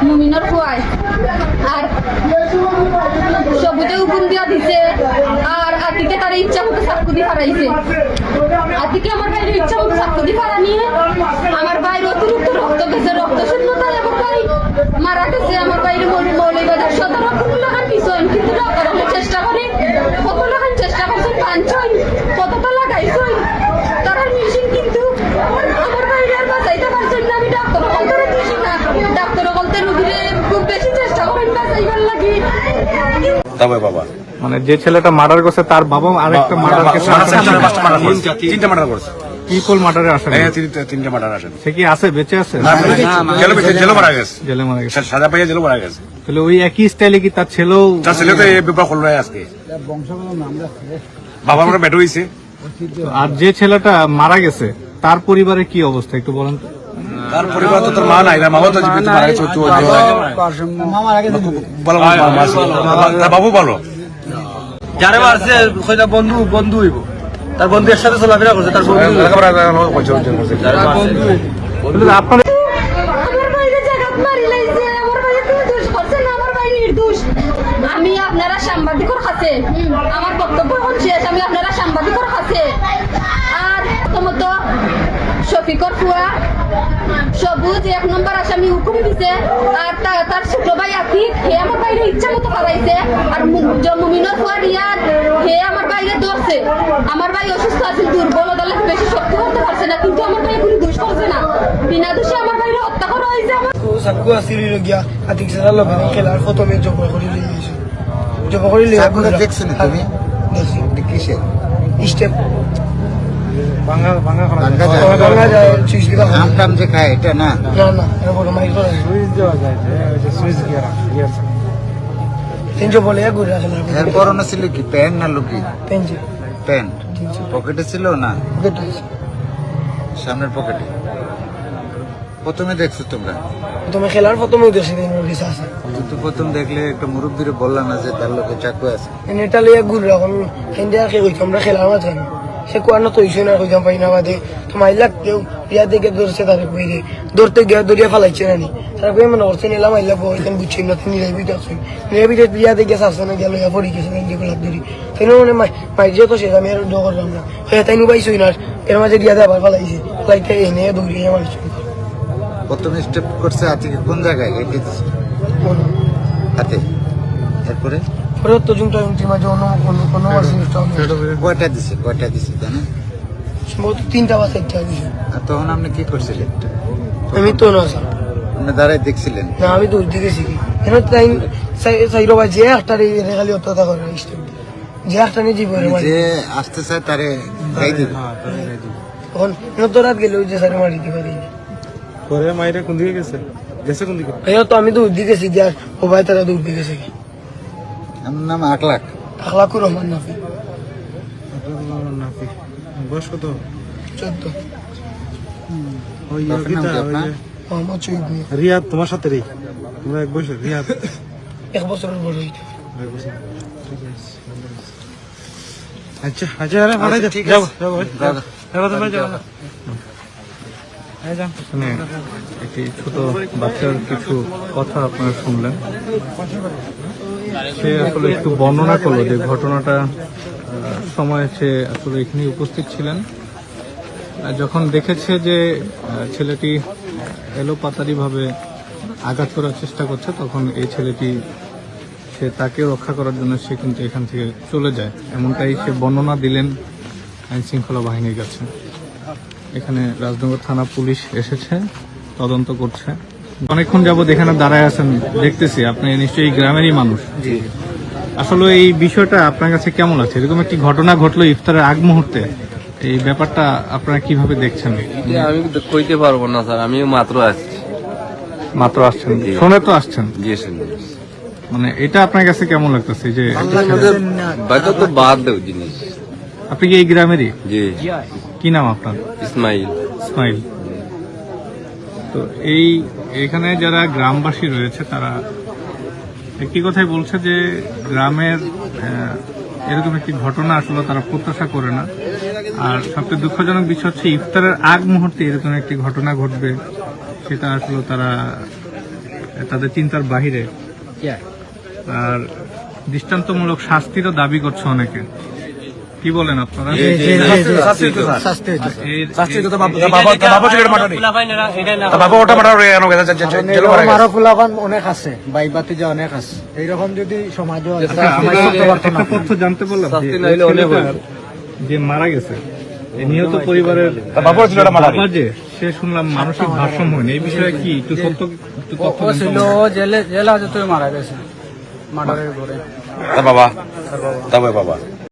মুমিনের ফুয়ায় আর সবুজে হুকুম দিয়া দিছে আর আতিকে তার ইচ্ছা মতো সাক্ষী হারাইছে। আতিকে আমার ভাইয়ের ইচ্ছা মতো সাক্ষী হারা নিয়ে আমার ভাইয়ের অতিরিক্ত রক্ত গেছে, রক্ত শূন্যতায় আমার ভাই মারা গেছে। আমার ভাইয়ের মৌলিবাজার সদর লাগান পিছন কিন্তু করার চেষ্টা করি, কত লাগান চেষ্টা করছেন পাঁচজন, কতটা লাগাইছেন তারা মেশিন কিন্তু আমার ভাইয়ের আর বাঁচাইতে পারছেন না। আমি ডাক্তার বলতে দিছি না, ডাক্তার বলতে রুগীরে খুব বেশি চেষ্টা করেন বাঁচাইবার লাগি। বাবা মানে যে ছেলেটা মার্ডার করছে তার বাবা আরেকটা মার্ডার কেসে তিনটা মার্ডার করছে, পিপল মার্ডারে আসে। তিনটা মার্ডার আসেন। সে কি আছে, বেঁচে আছে? জেলে মারা গেছে, জেলে মারা গেছে, সাজা পাইয়া জেলে মারা গেছে। তাহলে ওই একই স্টাইলে কি তার ছেলেও? তার ছেলে তো এই ব্যাপার করলো আজকে, বাবা আমরা বেটো হয়েছে। আর যে ছেলেটা মারা গেছে তার পরিবারের কি অবস্থা একটু বলেন তো? তার পরিবার তো তোর মা নাই, মামা তো জীবিত মারা গেছে, বাবু বলো যারা মারছে বন্ধু বন্ধু হইব, তার বন্ধুর সাথে চলাফেরা করছে, তার বন্ধু আপনার আমি আপনারা সাংবাদিকর কাছে আমার বক্তব্য শেষ। আমি আপনারা সাংবাদিকর কাছে আর প্রথমত শফিকর ফুয়া সবুজ 1 নম্বর আসামি হুকুম দিছে আর তার ছোট ভাই আতিক হে আমার বাইরে ইচ্ছা মতো হারাইছে আর মুমিনের ফুয়া রিয়াদ হে আমার বাইরে ধরছে। আমার ভাই অসুস্থ আছে, দুর্বল দলে বেশি শক্তি করতে পারছে না, কিন্তু আমার ভাই কোনো দোষ করছে না, বিনা দোষে আমার বাইরে হত্যা করা হয়েছে। সাকু আসিল গিয়া আতিক সারা লোক খেলার প্রথমে জব করে লিয়েছে, জব করে লিয়ে সাকুটা দেখছেন তুমি? দেখছি কিসে স্টেপ ভাঙা ভাঙা ভাঙা যায় সুইচ দিবা আম টাম যে খায় এটা না? না না এরকম মাইক করে সুইচ দেওয়া যায়, সুইচ গিয়ার তিনশো বলে ঘুরে আসলে এর পরনে ছিল কি প্যান্ট না লুকি? পেনজি প্যান্ট পকেটে ছিল না গেট সামনের পকেটে? প্রথমে দেখছো তোমরা? তুমি খেলার প্রথমে দেখছি দিন আছে কিন্তু প্রথম দেখলে একটা মুরব্বীরে বললাম না যে তার লোকে চাকু আছে? এটা লিয়ে ঘুরে এখন ইন্ডিয়া কে কইছি আমরা খেলার মাঝে সে কোয়ানো তো ইস্যু না কইতাম পাই না বাদে তোমার লাগ কেউ ইয়া দেখে ধরছে তারে কইরে ধরতে গিয়ে দরিয়া ফেলাইছে না নি তারা কই মনে করছে নিলাম আইলা বইতেন বুঝছি না তিনি লাইবি যাচ্ছেন লাইবি যে ইয়া দেখে আসছে না গেল ইয়া পড়ি গেছে ইন্ডিয়া গোলাপ ধরি তাই মানে মাই যে তো সে আমি আর দো করলাম না হ্যাঁ তাই নুবাইছই না এর মাঝে দিয়া দে আবার ফেলাইছে লাইতে এনে দৌড়িয়ে আমার প্রথমে স্টেপ করছে আজকে কোন জায়গায় এটি হাতে? এরপরে পরে তো জুমটা মাঝে অন্য কোনো কয়টা দিছে জানেন? সম্ভবত 3টা বা 4টা দিছে। আর তখন আপনি কি করছিলেন? আমি তো না স্যার, আপনি দাঁড়ায় দেখছিলেন? না আমি দৌড় দিকেছি কেন তাই সাইরো ভাই যে একটা খালি অত্যতা করে যে একটা নিয়ে জীবনে যে আসতে চায় তারে গাই দিবে। তখন তো রাত গেলে ওই যে স্যার মারি দিবে পরে মাইরে কোন দিকে গেছে কোন দিকে? তো আমি দৌড় দিকেছি যে ও ভাই তারা দৌড় দিকেছে আমার নাম 8 লাখ আখলাকুর রহমান নাফি। বয়স কত? 14 বাপের নাম কি আপনার? মোহাম্মদ শহীদ মিয়া। রিয়াদ তোমার সাথে রে? তোমরা এক বছর? রিয়াদ 1 বছরের বড় হইতে। আচ্ছা আচ্ছা, আরে পাঠাই ঠিক যাও আছে। যাও দাদা, একটি ছোট বাচ্চার কিছু কথা আপনারা শুনলেন। সে আসলে একটু বর্ণনা করলো যে ঘটনাটা সময় সে আসলে এখানে উপস্থিত ছিলেন। যখন দেখেছে যে ছেলেটি এলোপাতাড়িভাবে আঘাত করার চেষ্টা করছে, তখন এই ছেলেটি সে তাকে রক্ষা করার জন্য সে কিন্তু এখান থেকে চলে যায়, এমনটাই সে বর্ণনা দিলেন আইন শৃঙ্খলা বাহিনীর কাছে। এখানে রাজনগর থানা পুলিশ এসেছে, তদন্ত করছে। অনেকক্ষণ যাবত এখানে দাঁড়ায় আছেন দেখতেছি, আপনি নিশ্চয়ই গ্রামেরই মানুষ। আসলে এই বিষয়টা আপনার কাছে কেমন আছে? এরকম একটি ঘটনা ঘটলো ইফতারের আগ মুহূর্তে, এই ব্যাপারটা আপনারা কিভাবে দেখছেন? আমি কইতে পারবো না স্যার, আমি মাত্র আসছি। মাত্র আসছেন, শুনে তো আসছেন? জি মানে এটা আপনার কাছে কেমন লাগতেছে যে বাচ্চা তো বাদ দেও জিনিস। আপনি কি এই গ্রামেরই? জি। কি নাম আপনার? ইসমাইল। ইসমাইল। তো এখানে যারা গ্রামবাসী রয়েছে তারা একটি কথাই বলছে যে গ্রামের এরকম একটি ঘটনা আসলে তারা প্রত্যাশা করে না। আর সবচেয়ে দুঃখজনক বিষয় হচ্ছে ইফতারের আগ মুহূর্তে এরকম একটি ঘটনা ঘটবে, সেটা আসলে তারা তাদের চিন্তার বাহিরে। আর দৃষ্টান্তমূলক শাস্তিরও দাবি করছে অনেকে। কি বলেন আপনারা? বাবা ওটা মারা জেল মারা গেছে। ফুলাফান অনেক আছে, বাইবাতে যা অনেক আছে, এইরকম যদি সমাজও আচ্ছা, আমরা একটা তথ্য জানতে পারলাম যে শাস্তি না হলে অনেক ছেলেটার যে মারা গেছে, এই নিহত পরিবারের বাবা ছিল ওটা মারা বাবা যে সে শুনলাম মানসিক ভারসাম্যহীন, এই বিষয়ে কি একটু তথ্য ছিল জেলে জেলা যতই মারা গেছে মার্ডারের পরে। তা বাবা